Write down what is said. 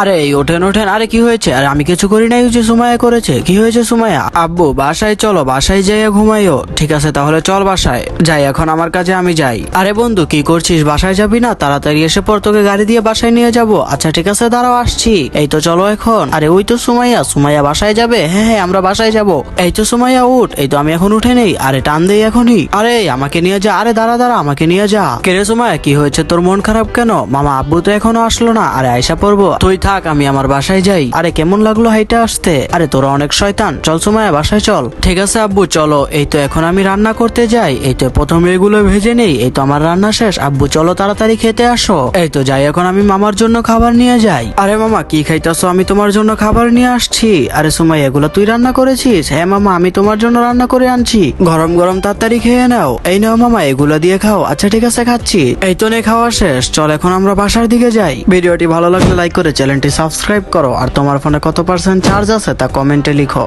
আরে ওঠেন ওঠেন, আরে কি হয়েছে? আরে আমি কিছু করি নাই, ওই যে সুমাইয়া করেছে। কি হয়েছে সুমাইয়া? আব্বু বাসায় চলো, বাসায় যাইয়া ঘুমাইও। ঠিক আছে তাহলে চল বাসায় যাই, এখন আমার কাজে আমি যাই। আরে বন্ধু কি করছিস? বাসায় যাবি না? তাড়াতাড়ি এসে পর তোকে গাড়ি দিয়ে বাসায় নিয়ে যাব। আচ্ছা ঠিক আছে দাঁড়াও আসছি। এই তো চলো এখন। আরে ওই তো সুমাইয়া, সুমাইয়া বাসায় যাবে। হ্যাঁ হ্যাঁ আমরা বাসায় যাব। এই তো সুমাইয়া উঠ। এই তো আমি এখন উঠে নেই। আরে টান দেই এখনই। আরে আমাকে নিয়ে যা। আরে দাঁড়া দাঁড়া, আমাকে নিয়ে যা। কেরে সুমাইয়া কি হয়েছে তোর? মন খারাপ কেন? মামা আব্বু তো এখনো আসলো না। আরে আয়সা পড়বো, তুই থাক আমি আমার বাসায় যাই। আরে কেমন লাগলো হাইটা আসতে? আরে তোরা অনেক শয়তান, চল সুমাইয়া বাসায় চল। ঠিক আছে আব্বু চলো। এই তো এখন আমি রান্না করতে যাই। এই তো প্রথমে এগুলো ভেজে নেই। এই তো আমার রান্না শেষ। আব্বু চলো তাড়াতাড়ি খেতে আসো। এই তো যাই এখন আমি মামার জন্য খাবার নিয়ে যাই। আরে মামা কি খাইতেছো? আমি তোমার জন্য খাবার নিয়ে আসছি। আরে সুমাইয়া এগুলো তুই রান্না করেছিস? হ্যাঁ মামা আমি তোমার জন্য রান্না করে আনছি, গরম গরম তাড়াতাড়ি খেয়ে নাও। এই নাও মামা এগুলো দিয়ে খাও। আচ্ছা ঠিক আছে খাচ্ছি। এই তো নে খাওয়া শেষ, চল এখন আমরা বাসার দিকে যাই। ভিডিওটি ভালো লাগলে লাইক করে চ্যানেলটি সাবস্ক্রাইব করো, আর তোমার ফোনে কত % চার্জ আছে তা কমেন্টে লিখো।